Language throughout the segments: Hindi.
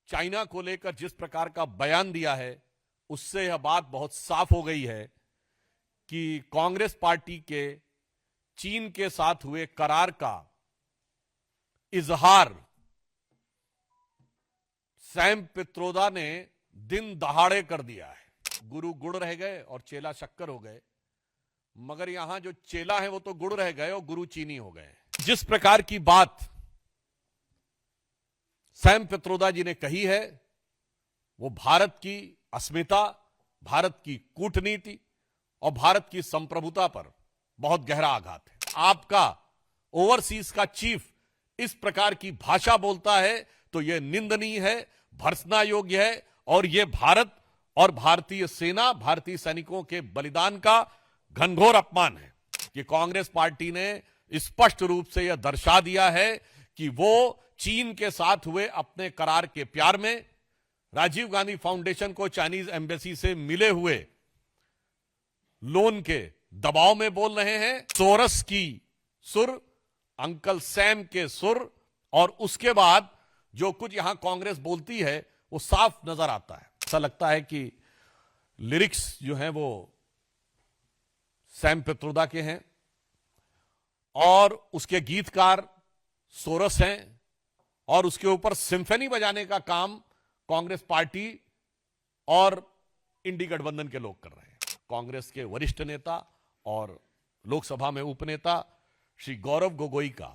चाइना को लेकर जिस प्रकार का बयान दिया है, उससे यह बात बहुत साफ हो गई है कि कांग्रेस पार्टी के चीन के साथ हुए करार का इजहार सैम पित्रोदा ने दिन दहाड़े कर दिया है। गुरु गुड़ रह गए और चेला शक्कर हो गए, मगर यहां जो चेला है वो तो गुड़ रह गए और गुरु चीनी हो गए। जिस प्रकार की बात सैम पित्रोदा जी ने कही है, वो भारत की अस्मिता, भारत की कूटनीति और भारत की संप्रभुता पर बहुत गहरा आघात है। आपका ओवरसीज का चीफ इस प्रकार की भाषा बोलता है तो यह निंदनीय है, भर्त्सना योग्य है और यह भारत और भारतीय सेना, भारतीय सैनिकों के बलिदान का घनघोर अपमान है। कि कांग्रेस पार्टी ने स्पष्ट रूप से यह दर्शा दिया है कि वो चीन के साथ हुए अपने करार के प्यार में, राजीव गांधी फाउंडेशन को चाइनीज एम्बेसी से मिले हुए लोन के दबाव में बोल रहे हैं। सोरस की सुर, अंकल सैम के सुर, और उसके बाद जो कुछ यहां कांग्रेस बोलती है वो साफ नजर आता है। ऐसा लगता है कि लिरिक्स जो हैं वो सैम पित्रोदा के हैं और उसके गीतकार सोरस हैं और उसके ऊपर सिम्फनी बजाने का काम कांग्रेस पार्टी और इंडी गठबंधन के लोग कर रहे हैं। कांग्रेस के वरिष्ठ नेता और लोकसभा में उपनेता श्री गौरव गोगोई का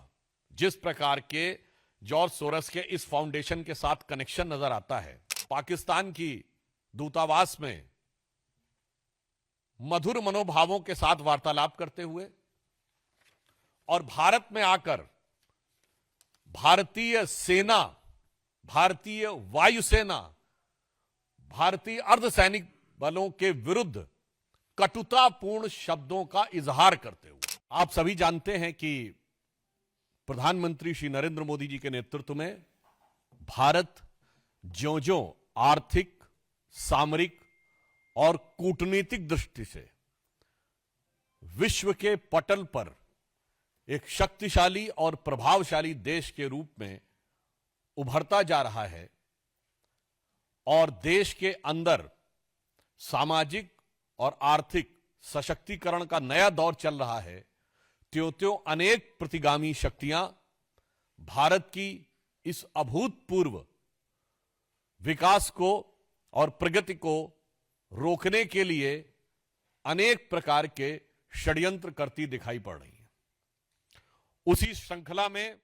जिस प्रकार के जॉर्ज सोरस के इस फाउंडेशन के साथ कनेक्शन नजर आता है, पाकिस्तान की दूतावास में मधुर मनोभावों के साथ वार्तालाप करते हुए और भारत में आकर भारतीय सेना, भारतीय वायुसेना, भारतीय अर्धसैनिक बलों के विरुद्ध कटुतापूर्ण शब्दों का इजहार करते हुए। आप सभी जानते हैं कि प्रधानमंत्री श्री नरेंद्र मोदी जी के नेतृत्व में भारत ज्यों-ज्यों आर्थिक, सामरिक और कूटनीतिक दृष्टि से विश्व के पटल पर एक शक्तिशाली और प्रभावशाली देश के रूप में उभरता जा रहा है और देश के अंदर सामाजिक और आर्थिक सशक्तिकरण का नया दौर चल रहा है, त्यों-त्यों अनेक प्रतिगामी शक्तियां भारत की इस अभूतपूर्व विकास को और प्रगति को रोकने के लिए अनेक प्रकार के षड्यंत्र करती दिखाई पड़ रही है। उसी श्रृंखला में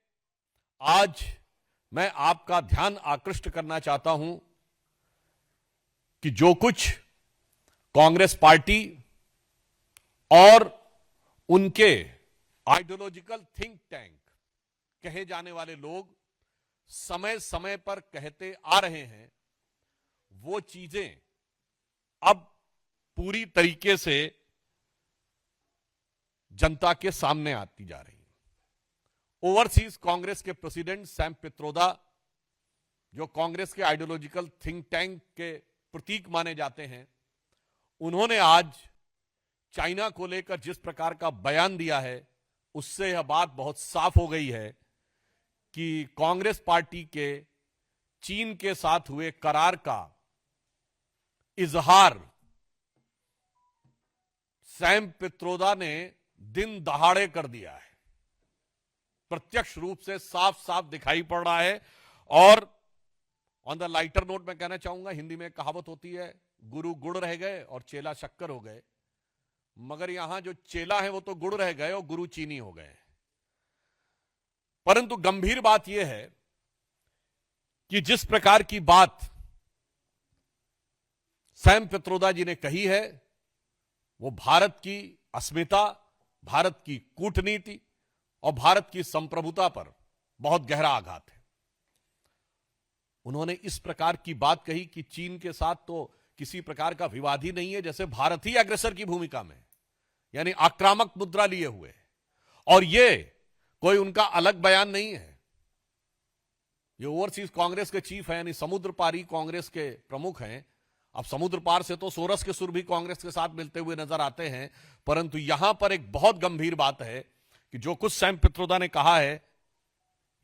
आज मैं आपका ध्यान आकृष्ट करना चाहता हूं कि जो कुछ कांग्रेस पार्टी और उनके आइडियोलॉजिकल थिंक टैंक कहे जाने वाले लोग समय समय पर कहते आ रहे हैं, वो चीजें अब पूरी तरीके से जनता के सामने आती जा रही हैं। ओवरसीज कांग्रेस के प्रेसिडेंट सैम पित्रोदा, जो कांग्रेस के आइडियोलॉजिकल थिंक टैंक के प्रतीक माने जाते हैं, उन्होंने आज चाइना को लेकर जिस प्रकार का बयान दिया है, उससे यह बात बहुत साफ हो गई है कि कांग्रेस पार्टी के चीन के साथ हुए करार का इजहार सैम पित्रोदा ने दिन दहाड़े कर दिया है। प्रत्यक्ष रूप से साफ साफ दिखाई पड़ रहा है। और ऑन द लाइटर नोट मैं कहना चाहूंगा, हिंदी में कहावत होती है, गुरु गुड़ रह गए और चेला शक्कर हो गए, मगर यहां जो चेला है वो तो गुड़ रह गए और गुरु चीनी हो गए। परंतु गंभीर बात यह है कि जिस प्रकार की बात सैम पित्रोदा जी ने कही है, वो भारत की अस्मिता, भारत की कूटनीति और भारत की संप्रभुता पर बहुत गहरा आघात है। उन्होंने इस प्रकार की बात कही कि चीन के साथ तो किसी प्रकार का विवाद ही नहीं है, जैसे भारत ही अग्रेसर की भूमिका में, यानी आक्रामक मुद्रा लिए हुए। और ये कोई उनका अलग बयान नहीं है। ये ओवरसीज कांग्रेस के चीफ हैं, यानी समुद्र पारी कांग्रेस के प्रमुख हैं। अब समुद्र पार से तो सोरस के सुर भी कांग्रेस के साथ मिलते हुए नजर आते हैं, परंतु यहां पर एक बहुत गंभीर बात है कि जो कुछ सैम पित्रोदा ने कहा है,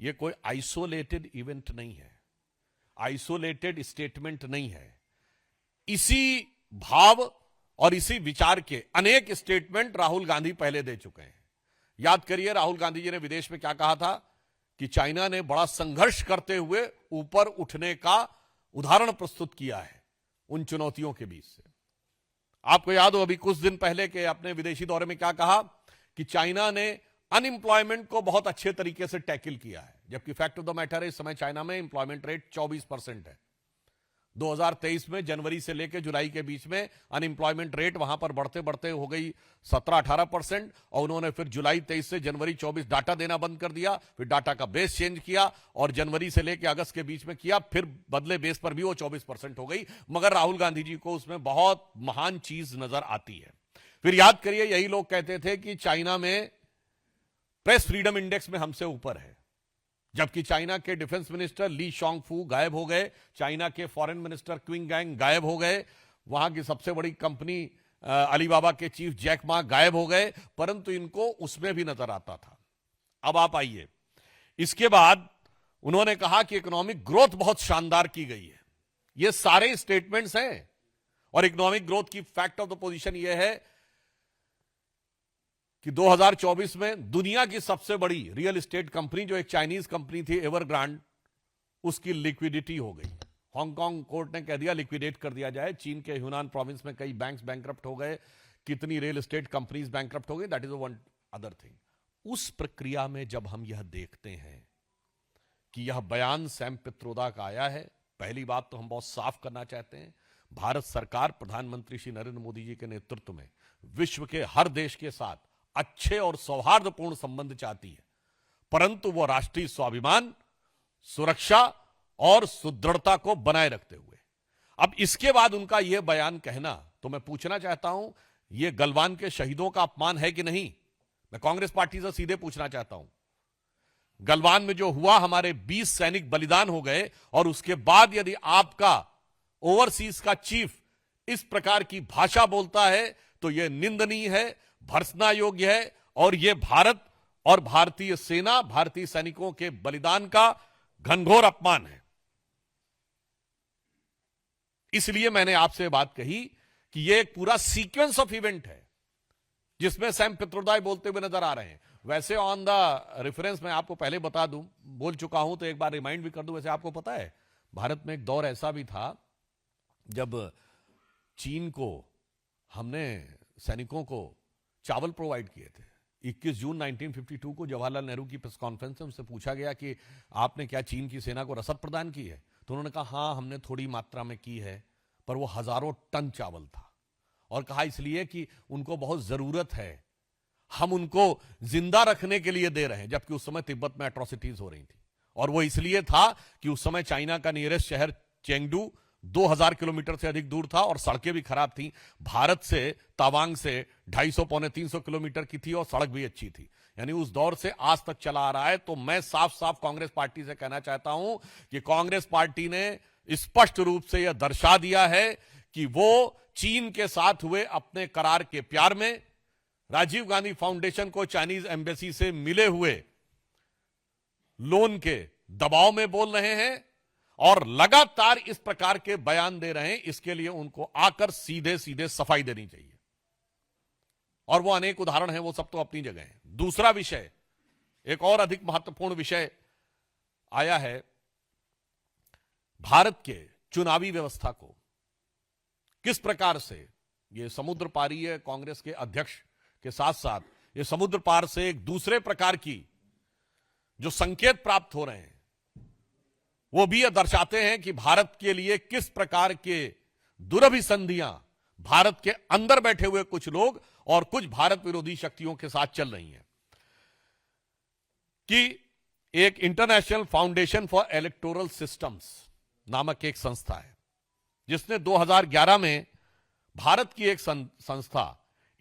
यह कोई आइसोलेटेड इवेंट नहीं है। आइसोलेटेड स्टेटमेंट नहीं है। इसी भाव और इसी विचार के अनेक स्टेटमेंट राहुल गांधी पहले दे चुके हैं। याद करिए, राहुल गांधी जी ने विदेश में क्या कहा था कि चाइना ने बड़ा संघर्ष करते हुए ऊपर उठने का उदाहरण प्रस्तुत किया है उन चुनौतियों के बीच से। आपको याद हो अभी कुछ दिन पहले के अपने विदेशी दौरे में क्या कहा कि चाइना ने अनएम्प्लॉयमेंट को बहुत अच्छे तरीके से टैकल किया है, जबकि फैक्ट ऑफ द मैटर है इस समय चाइना में एम्प्लॉयमेंट रेट 24% है। 2023 में जनवरी से लेकर जुलाई के बीच में अनएम्प्लॉयमेंट रेट वहां पर बढ़ते बढ़ते हो गई 17-18%, और उन्होंने फिर जुलाई 23 से जनवरी 24 डाटा देना बंद कर दिया, फिर डाटा का बेस चेंज किया और जनवरी से लेकर अगस्त के बीच में किया, फिर बदले बेस पर भी वो 24% हो गई। मगर राहुल गांधी जी को उसमें बहुत महान चीज नजर आती है। फिर याद करिए, यही लोग कहते थे कि चाइना में प्रेस फ्रीडम इंडेक्स में हमसे ऊपर है, जबकि चाइना के डिफेंस मिनिस्टर ली शॉन्गफू गायब हो गए, चाइना के फॉरेन मिनिस्टर क्विंग गैंग गायब हो गए, वहां की सबसे बड़ी कंपनी अलीबाबा के चीफ जैक मा गायब हो गए, परंतु इनको उसमें भी नजर आता था। अब आप आइए, इसके बाद उन्होंने कहा कि इकोनॉमिक ग्रोथ बहुत शानदार की गई है। ये सारे स्टेटमेंट्स हैं, और इकोनॉमिक ग्रोथ की फैक्ट ऑफ द पोजीशन यह है कि 2024 में दुनिया की सबसे बड़ी रियल एस्टेट कंपनी, जो एक चाइनीज कंपनी थी एवरग्रांड, उसकी लिक्विडिटी हो गई। हांगकांग कोर्ट ने कह दिया लिक्विडेट कर दिया जाए। चीन के ह्यूनान प्रोविंस में कई बैंक्स बैंकरप्ट हो गए, कितनी रियल एस्टेट कंपनीज बैंकरप्ट हो गई, that is one other thing. उस प्रक्रिया में जब हम यह देखते हैं कि यह बयान सैम पित्रोदा का आया है, पहली बात तो हम बहुत साफ करना चाहते हैं, भारत सरकार प्रधानमंत्री श्री नरेंद्र मोदी जी के नेतृत्व में विश्व के हर देश के साथ अच्छे और सौहार्दपूर्ण संबंध चाहती है, परंतु वो राष्ट्रीय स्वाभिमान, सुरक्षा और सुदृढ़ता को बनाए रखते हुए। अब इसके बाद उनका यह बयान कहना, तो मैं पूछना चाहता हूं, यह गलवान के शहीदों का अपमान है कि नहीं? मैं कांग्रेस पार्टी से सीधे पूछना चाहता हूं। गलवान में जो हुआ, हमारे 20 सैनिक बलिदान हो गए, और उसके बाद यदि आपका ओवरसीज का चीफ इस प्रकार की भाषा बोलता है तो यह निंदनीय है, भर्त्सना योग्य है, और यह भारत और भारतीय सेना, भारतीय सैनिकों के बलिदान का घनघोर अपमान है। इसलिए मैंने आपसे बात कही कि यह एक पूरा सीक्वेंस ऑफ इवेंट है जिसमें सैम पित्रोदा बोलते हुए नजर आ रहे हैं। वैसे ऑन द रेफरेंस मैं आपको पहले बता दूं, बोल चुका हूं तो एक बार रिमाइंड भी कर दूं। वैसे आपको पता है, भारत में एक दौर ऐसा भी था जब चीन को हमने सैनिकों को चावल प्रोवाइड किए थे। 21 जून 1952 को जवाहरलाल नेहरू की प्रेस कॉन्फ्रेंस में उनसे पूछा गया कि आपने क्या चीन की सेना को रसद प्रदान की है, तो उन्होंने कहा हां हमने थोड़ी मात्रा में की है, पर वो हजारों टन चावल था, और कहा इसलिए कि उनको बहुत जरूरत है, हम उनको जिंदा रखने के लिए दे रहे हैं। जबकि उस समय तिब्बत में एट्रोसिटीज हो रही थी, और वो इसलिए था कि उस समय चाइना का नियरेस्ट शहर चेंगडू 2000 किलोमीटर से अधिक दूर था और सड़कें भी खराब थी। भारत से तावांग से 250-300 किलोमीटर की थी और सड़क भी अच्छी थी। यानी उस दौर से आज तक चला आ रहा है। तो मैं साफ साफ कांग्रेस पार्टी से कहना चाहता हूं कि कांग्रेस पार्टी ने स्पष्ट रूप से यह दर्शा दिया है कि वो चीन के साथ हुए अपने करार के प्यार में, राजीव गांधी फाउंडेशन को चाइनीज एम्बेसी से मिले हुए लोन के दबाव में बोल रहे हैं, और लगातार इस प्रकार के बयान दे रहे हैं। इसके लिए उनको आकर सीधे सीधे सफाई देनी चाहिए, और वो अनेक उदाहरण हैं, वो सब तो अपनी जगह हैं। दूसरा विषय, एक और अधिक महत्वपूर्ण विषय आया है, भारत के चुनावी व्यवस्था को किस प्रकार से ये समुद्र पारी है कांग्रेस के अध्यक्ष के साथ साथ ये समुद्र पार से एक दूसरे प्रकार की जो संकेत प्राप्त हो रहे हैं, वो भी यह दर्शाते हैं कि भारत के लिए किस प्रकार के दुरभिसंधियां भारत के अंदर बैठे हुए कुछ लोग और कुछ भारत विरोधी शक्तियों के साथ चल रही हैं। कि एक international foundation for electoral systems नामक एक संस्था है, जिसने 2011 में भारत की एक संस्था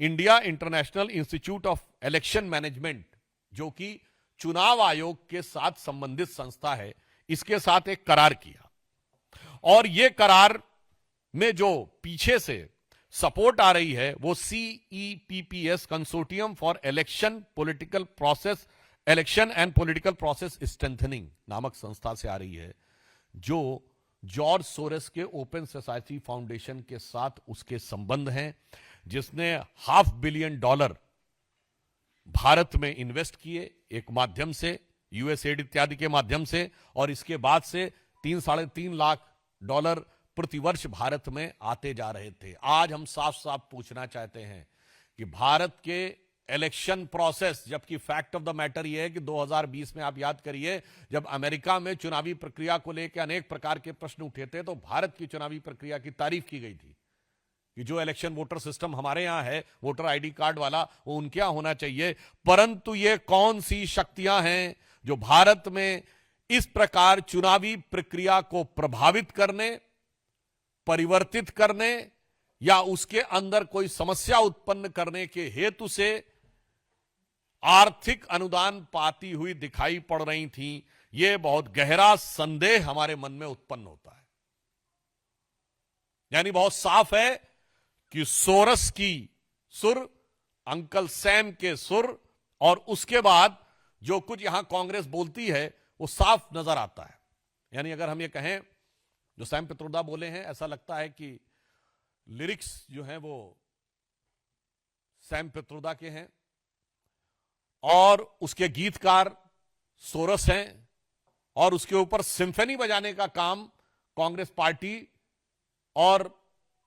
India international institute of election management, जो कि चुनाव आयोग के साथ संबंधित संस्था है, इसके साथ एक करार किया। और यह करार में जो पीछे से सपोर्ट आ रही है वो CEPPS consortium for election political process, election and political process strengthening नामक संस्था से आ रही है, जो जॉर्ज सोरेस के ओपन सोसाइटी फाउंडेशन के साथ उसके संबंध हैं, जिसने $500 बिलियन भारत में इन्वेस्ट किए एक माध्यम से, यूएसएड इत्यादि के माध्यम से, और इसके बाद से 3-3.5 लाख डॉलर प्रतिवर्ष भारत में आते जा रहे थे। आज हम साफ साफ पूछना चाहते हैं कि भारत के इलेक्शन प्रोसेस, जबकि फैक्ट ऑफ द मैटर यह है कि 2020 में आप याद करिए, जब अमेरिका में चुनावी प्रक्रिया को लेकर अनेक प्रकार के प्रश्न उठे थे, तो भारत की चुनावी प्रक्रिया की तारीफ की गई थी कि जो इलेक्शन वोटर सिस्टम हमारे यहां है, वोटर आईडी कार्ड वाला, वो उनके यहां होना चाहिए। परंतु ये कौन सी शक्तियां हैं जो भारत में इस प्रकार चुनावी प्रक्रिया को प्रभावित करने, परिवर्तित करने या उसके अंदर कोई समस्या उत्पन्न करने के हेतु से आर्थिक अनुदान पाती हुई दिखाई पड़ रही थी? यह बहुत गहरा संदेह हमारे मन में उत्पन्न होता है। यानी बहुत साफ है कि सोरस की सुर, अंकल सैम के सुर, और उसके बाद जो कुछ यहां कांग्रेस बोलती है वो साफ नजर आता है। यानी अगर हम ये कहें, जो सैम पित्रोदा बोले हैं, ऐसा लगता है कि लिरिक्स जो हैं वो सैम पित्रोदा के हैं और उसके गीतकार सोरस हैं, और उसके ऊपर सिम्फनी बजाने का काम कांग्रेस पार्टी और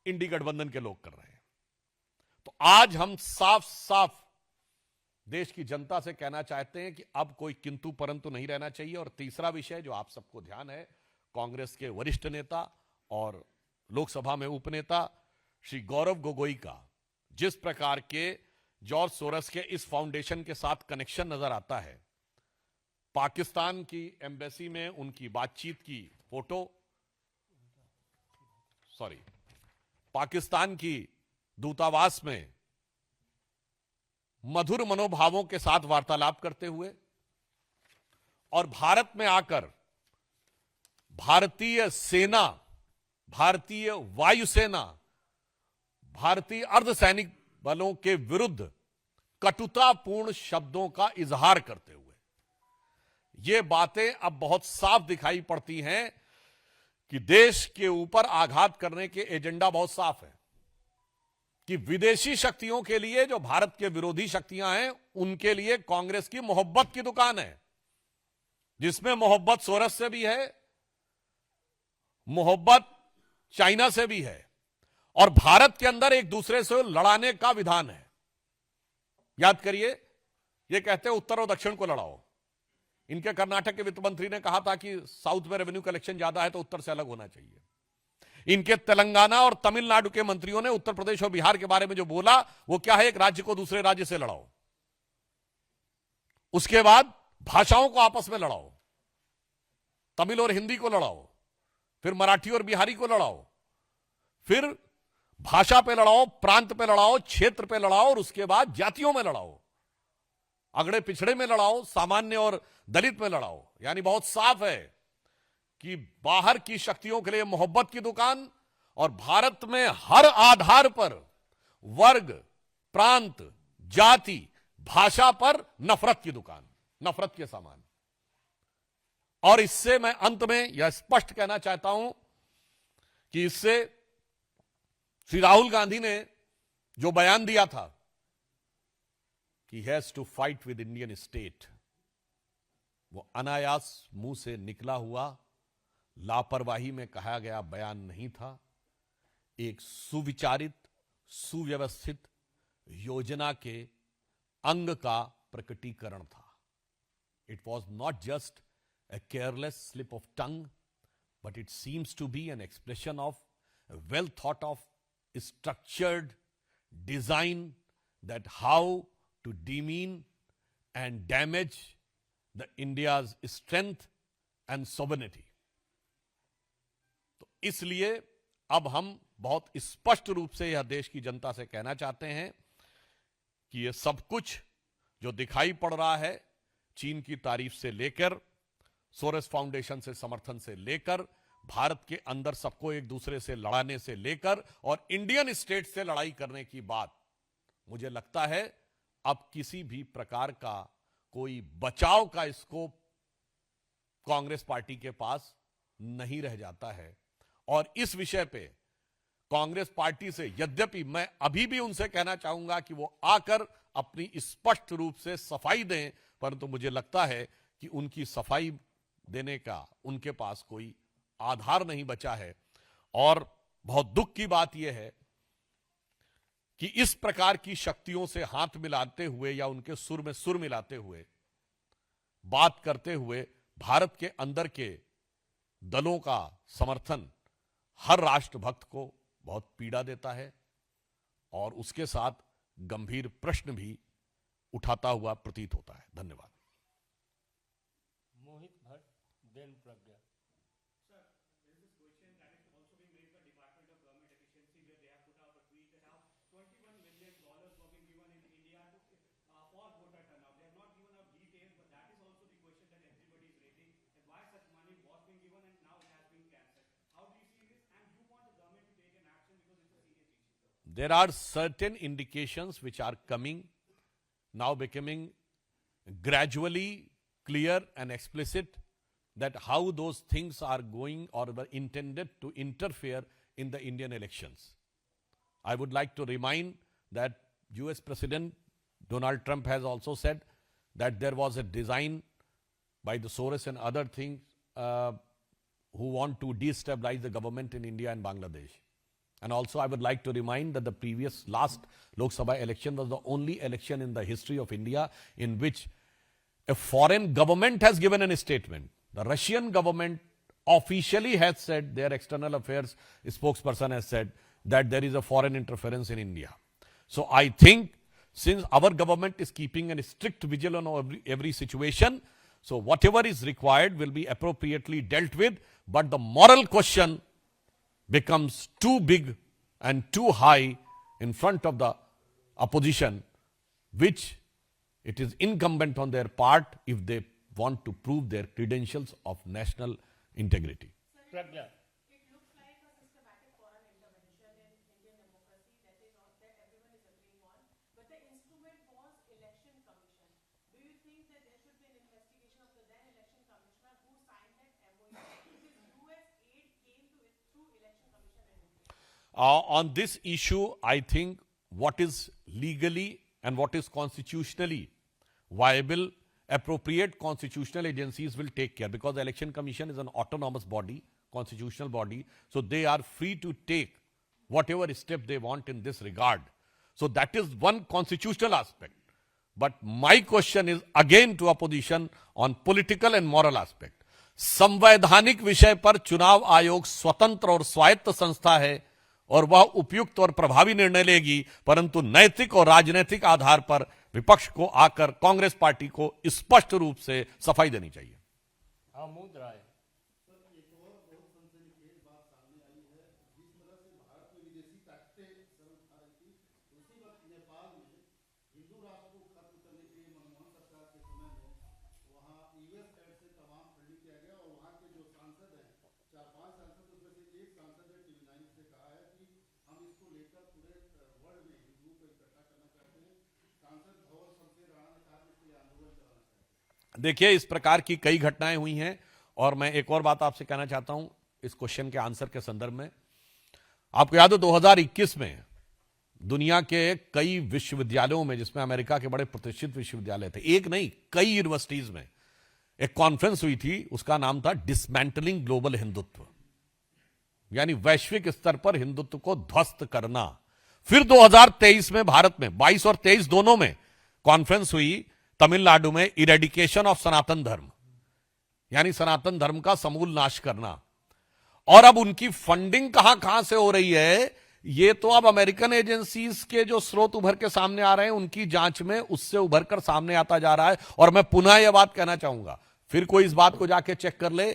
इंडी गठबंधन के लोग कर रहे हैं। तो आज हम साफ साफ देश की जनता से कहना चाहते हैं कि अब कोई किंतु परंतु नहीं रहना चाहिए। और तीसरा विषय जो आप सबको ध्यान है, कांग्रेस के वरिष्ठ नेता और लोकसभा में उपनेता श्री गौरव गोगोई का जिस प्रकार के जॉर्ज सोरस के इस फाउंडेशन के साथ कनेक्शन नजर आता है, पाकिस्तान की एम्बेसी में उनकी बातचीत की फोटो, पाकिस्तान की दूतावास में मधुर मनोभावों के साथ वार्तालाप करते हुए, और भारत में आकर भारतीय सेना, भारतीय वायुसेना, भारतीय अर्धसैनिक बलों के विरुद्ध कटुतापूर्ण शब्दों का इजहार करते हुए, ये बातें अब बहुत साफ दिखाई पड़ती हैं कि देश के ऊपर आघात करने के एजेंडा बहुत साफ है कि विदेशी शक्तियों के लिए, जो भारत के विरोधी शक्तियां हैं, उनके लिए कांग्रेस की मोहब्बत की दुकान है, जिसमें मोहब्बत सोरस से भी है, मोहब्बत चाइना से भी है, और भारत के अंदर एक दूसरे से लड़ाने का विधान है। याद करिए, ये कहते हैं उत्तर और दक्षिण को लड़ाओ। इनके कर्नाटक के वित्त मंत्री ने कहा था कि साउथ में रेवेन्यू कलेक्शन ज्यादा है तो उत्तर से अलग होना चाहिए। इनके तेलंगाना और तमिलनाडु के मंत्रियों ने उत्तर प्रदेश और बिहार के बारे में जो बोला, वो क्या है, एक राज्य को दूसरे राज्य से लड़ाओ, उसके बाद भाषाओं को आपस में लड़ाओ, तमिल और हिंदी को लड़ाओ, फिर मराठी और बिहारी को लड़ाओ, फिर भाषा पे लड़ाओ, प्रांत पे लड़ाओ, क्षेत्र पे लड़ाओ, और उसके बाद जातियों में लड़ाओ, अगड़े पिछड़े में लड़ाओ, सामान्य और दलित में लड़ाओ। यानी बहुत साफ है कि बाहर की शक्तियों के लिए मोहब्बत की दुकान, और भारत में हर आधार पर वर्ग, प्रांत, जाति, भाषा पर नफरत की दुकान, नफरत के सामान। और इससे मैं अंत में यह स्पष्ट कहना चाहता हूं कि इससे श्री राहुल गांधी ने जो बयान दिया था कि he has to fight with Indian state, वो अनायास मुंह से निकला हुआ, लापरवाही में कहा गया बयान नहीं था। एक सुविचारित, सुव्यवस्थित योजना के अंग का प्रकटीकरण था। It was not just a careless slip of tongue, but it seems to be an expression of a well thought of, structured design that how to demean and damage the India's strength and sovereignty. तो इसलिए अब हम बहुत स्पष्ट रूप से यह देश की जनता से कहना चाहते हैं कि यह सब कुछ जो दिखाई पड़ रहा है, चीन की तारीफ से लेकर, सोरेस फाउंडेशन से समर्थन से लेकर, भारत के अंदर सबको एक दूसरे से लड़ाने से लेकर, और इंडियन स्टेट से लड़ाई करने की बात, मुझे लगता है अब किसी भी प्रकार का कोई बचाव का स्कोप कांग्रेस पार्टी के पास नहीं रह जाता है। और इस विषय पे कांग्रेस पार्टी से यद्यपि मैं अभी भी उनसे कहना चाहूंगा कि वो आकर अपनी स्पष्ट रूप से सफाई दें, परंतु मुझे लगता है कि उनकी सफाई देने का उनके पास कोई आधार नहीं बचा है। और बहुत दुख की बात यह है कि इस प्रकार की शक्तियों से हाथ मिलाते हुए या उनके सुर में सुर मिलाते हुए बात करते हुए भारत के अंदर के दलों का समर्थन हर राष्ट्रभक्त को बहुत पीड़ा देता है और उसके साथ गंभीर प्रश्न भी उठाता हुआ प्रतीत होता है। धन्यवाद। Mohit Bhatt, then Pragya. There are certain indications which are coming, now becoming gradually clear and explicit, that how those things are going or were intended to interfere in the Indian elections. I would like to remind that US President Donald Trump has also said that there was a design by the Soros and other things who want to destabilize the government in India and Bangladesh. And also I would like to remind that the last Lok Sabha election was the only election in the history of India in which a foreign government has given a statement. The Russian government officially has said, their external affairs spokesperson has said that there is a foreign interference in India. So I think since our government is keeping a strict vigil on every situation, so whatever is required will be appropriately dealt with, but the moral question becomes too big and too high in front of the opposition, which it is incumbent on their part if they want to prove their credentials of national integrity. Pragya. It looks like a systematic foreign intervention in Indian democracy that everyone is agreeing on, but the instrument was election commission. Do you think that there should be an investigation of the then election commissioner who signed that MOU? Because US aid came to it through election commission and On this issue, I think what is legally and what is constitutionally viable, appropriate constitutional agencies will take care, because the Election Commission is an autonomous body, constitutional body, so they are free to take whatever step they want in this regard. So that is one constitutional aspect. But my question is again to opposition on political and moral aspect. संवैधानिक विषय पर चुनाव आयोग स्वतंत्र और स्वायत्त संस्था है और वह उपयुक्त और प्रभावी निर्णय लेगी, परंतु नैतिक और राजनीतिक आधार पर विपक्ष को आकर कांग्रेस पार्टी को स्पष्ट रूप से सफाई देनी चाहिए। आमोद राय। देखिए, इस प्रकार की कई घटनाएं हुई हैं और मैं एक और बात आपसे कहना चाहता हूं इस क्वेश्चन के आंसर के संदर्भ में। आपको याद हो 2021 में दुनिया के कई विश्वविद्यालयों में, जिसमें अमेरिका के बड़े प्रतिष्ठित विश्वविद्यालय थे, एक नहीं कई यूनिवर्सिटीज में एक कॉन्फ्रेंस हुई थी, उसका नाम था डिसमेंटलिंग ग्लोबल हिंदुत्व, यानी वैश्विक स्तर पर हिंदुत्व को ध्वस्त करना। फिर 2023 में भारत में 22 और 23 दोनों में कॉन्फ्रेंस हुई तमिलनाडु में, इरेडिकेशन ऑफ सनातन धर्म, यानी सनातन धर्म का समूल नाश करना। और अब उनकी फंडिंग कहां से हो रही है, ये तो अब अमेरिकन एजेंसीज के जो स्रोत उभर के सामने आ रहे हैं उनकी जांच में उससे उभर कर सामने आता जा रहा है। और मैं पुनः यह बात कहना चाहूंगा, फिर कोई इस बात को जाके चेक कर ले,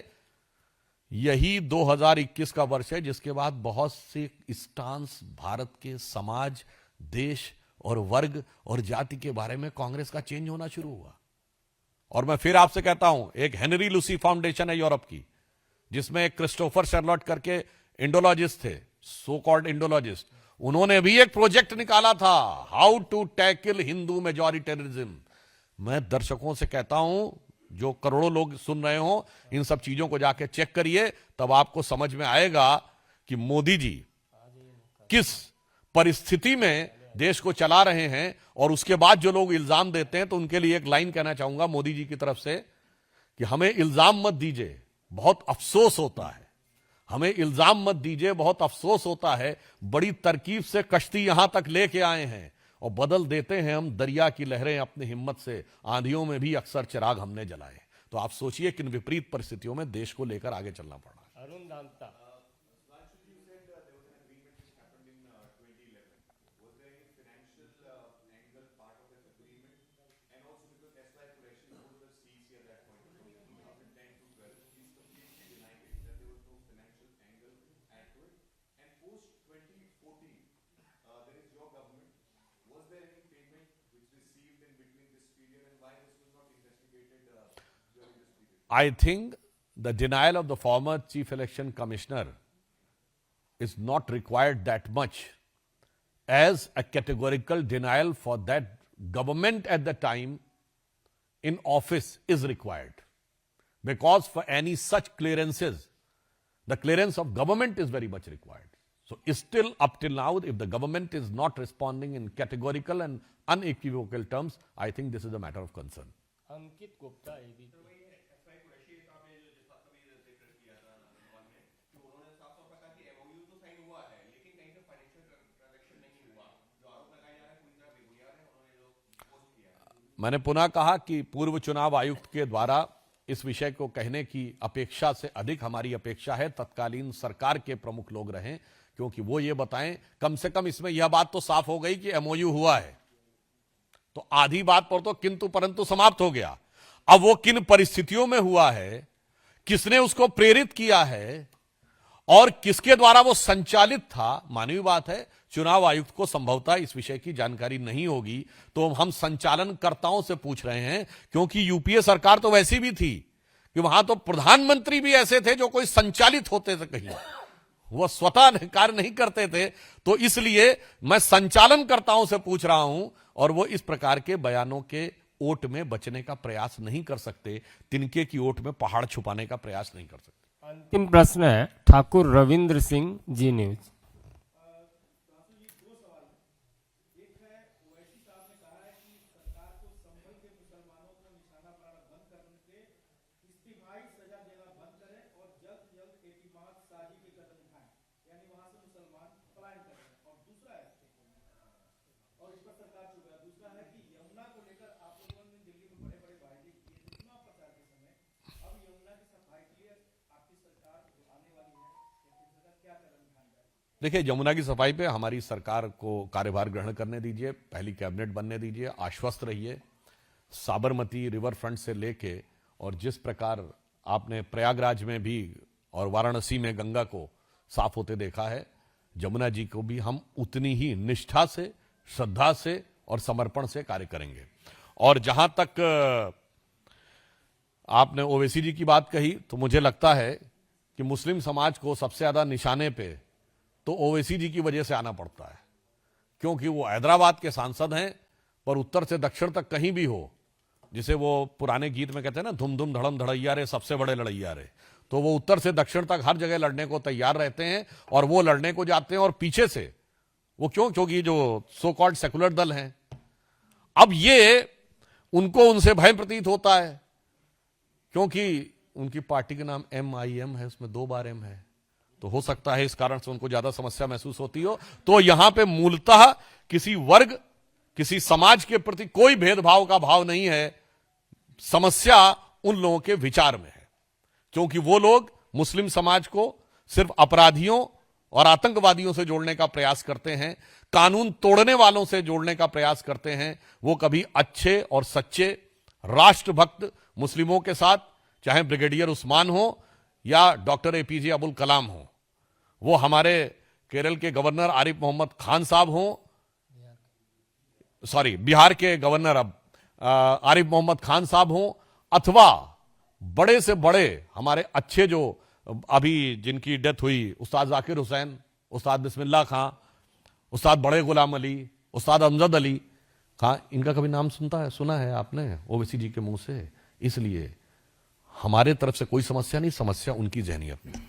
यही 2021 का वर्ष है जिसके बाद बहुत से स्टांस भारत के समाज, देश और वर्ग और जाति के बारे में कांग्रेस का चेंज होना शुरू हुआ। और मैं फिर आपसे कहता हूं, एक हेनरी लूसी फाउंडेशन है यूरोप की, जिसमें एक क्रिस्टोफर शर्लॉट करके इंडोलॉजिस्ट थे, सो कॉल्ड इंडोलॉजिस्ट, उन्होंने भी एक प्रोजेक्ट निकाला था, हाउ टू टैकल हिंदू मेजॉरिटेरिज्म। मैं दर्शकों से कहता हूं, जो करोड़ों लोग सुन रहे हो, इन सब चीजों को जाके चेक करिए, तब आपको समझ में आएगा कि मोदी जी किस परिस्थिति में देश को चला रहे हैं, और उसके बाद जो लोग इल्जाम देते हैं तो उनके लिए एक लाइन कहना चाहूंगा मोदी जी की तरफ से कि हमें इल्जाम मत दीजिए, बहुत अफसोस होता है। हमें इल्जाम मत दीजिए, बहुत अफसोस होता है। बड़ी तरकीब से कश्ती यहां तक लेके आए हैं और बदल देते हैं हम दरिया की लहरें अपनी हिम्मत से। आंधियों में भी अक्सर चिराग हमने जलाए। तो आप सोचिए किन विपरीत परिस्थितियों में देश को लेकर आगे चलना पड़ा। अरुण दांता। I think the denial of the former Chief Election Commissioner is not required that much as a categorical denial for that government at the time in office is required. Because for any such clearances, the clearance of government is very much required. So still up till now, if the government is not responding in categorical and unequivocal terms, I think this is a matter of concern. Ankit Gupta ABP. मैंने पुनः कहा कि पूर्व चुनाव आयुक्त के द्वारा इस विषय को कहने की अपेक्षा से अधिक हमारी अपेक्षा है तत्कालीन सरकार के प्रमुख लोग रहें, क्योंकि वो ये बताएं। कम से कम इसमें यह बात तो साफ हो गई कि एमओयू हुआ है, तो आधी बात पर तो किंतु परंतु समाप्त हो गया। अब वो किन परिस्थितियों में हुआ है, किसने उसको प्रेरित किया है और किसके द्वारा वो संचालित था, मानवीय बात है। चुनाव आयुक्त को संभवतः इस विषय की जानकारी नहीं होगी, तो हम संचालनकर्ताओं से पूछ रहे हैं, क्योंकि यूपीए सरकार तो वैसी भी थी कि वहां तो प्रधानमंत्री भी ऐसे थे जो कोई संचालित होते थे, कहीं वह स्वतः कार्य नहीं करते थे। तो इसलिए मैं संचालनकर्ताओं से पूछ रहा हूं, और वो इस प्रकार के बयानों के ओट में बचने का प्रयास नहीं कर सकते, तिनके की ओट में पहाड़ छुपाने का प्रयास नहीं कर सकते। अंतिम प्रश्न है ठाकुर रविंद्र सिंह, जी न्यूज। देखिए, यमुना की सफाई पे हमारी सरकार को कार्यभार ग्रहण करने दीजिए, पहली कैबिनेट बनने दीजिए, आश्वस्त रहिए। साबरमती रिवर फ्रंट से लेके और जिस प्रकार आपने प्रयागराज में भी और वाराणसी में गंगा को साफ होते देखा है, यमुना जी को भी हम उतनी ही निष्ठा से, श्रद्धा से और समर्पण से कार्य करेंगे। और जहां तक आपने ओवैसी जी की बात कही, तो मुझे लगता है कि मुस्लिम समाज को सबसे ज्यादा निशाने पे तो ओवैसी जी की वजह से आना पड़ता है, क्योंकि वो हैदराबाद के सांसद हैं, पर उत्तर से दक्षिण तक कहीं भी हो, जिसे वो पुराने गीत में कहते हैं ना, धुम धुम धड़म धड़ैया रे सबसे बड़े लड़ैया रे, तो वो उत्तर से दक्षिण तक हर जगह लड़ने को तैयार रहते हैं। और वो लड़ने को जाते हैं और पीछे से वो क्यों, क्योंकि जो सो कॉल्ड सेकुलर दल हैं, अब ये उनको उनसे भय प्रतीत होता है, क्योंकि उनकी पार्टी का नाम MIM है, उसमें 2 बार M है, तो हो सकता है इस कारण से उनको ज्यादा समस्या महसूस होती हो। तो यहां पे मूलतः किसी वर्ग, किसी समाज के प्रति कोई भेदभाव का भाव नहीं है, समस्या उन लोगों के विचार में है, क्योंकि वो लोग मुस्लिम समाज को सिर्फ अपराधियों और आतंकवादियों से जोड़ने का प्रयास करते हैं, कानून तोड़ने वालों से जोड़ने का प्रयास करते हैं। वो कभी अच्छे और सच्चे राष्ट्रभक्त मुस्लिमों के साथ, चाहे ब्रिगेडियर उस्मान हो या डॉक्टर APJ अबुल कलाम हो, वो हमारे केरल के गवर्नर आरिफ मोहम्मद खान साहब हो, बिहार के गवर्नर अब आरिफ मोहम्मद खान साहब हो, अथवा बड़े से बड़े हमारे अच्छे जो अभी जिनकी डेथ हुई, उस्ताद जाकिर हुसैन, उस्ताद बिस्मिल्लाह खां, उस्ताद बड़े गुलाम अली, उस्ताद अमजद अली खां, इनका कभी नाम सुना है आपने ओवैसी जी के मुंह से? इसलिए हमारे तरफ से कोई समस्या नहीं, समस्या उनकी जहनीत में।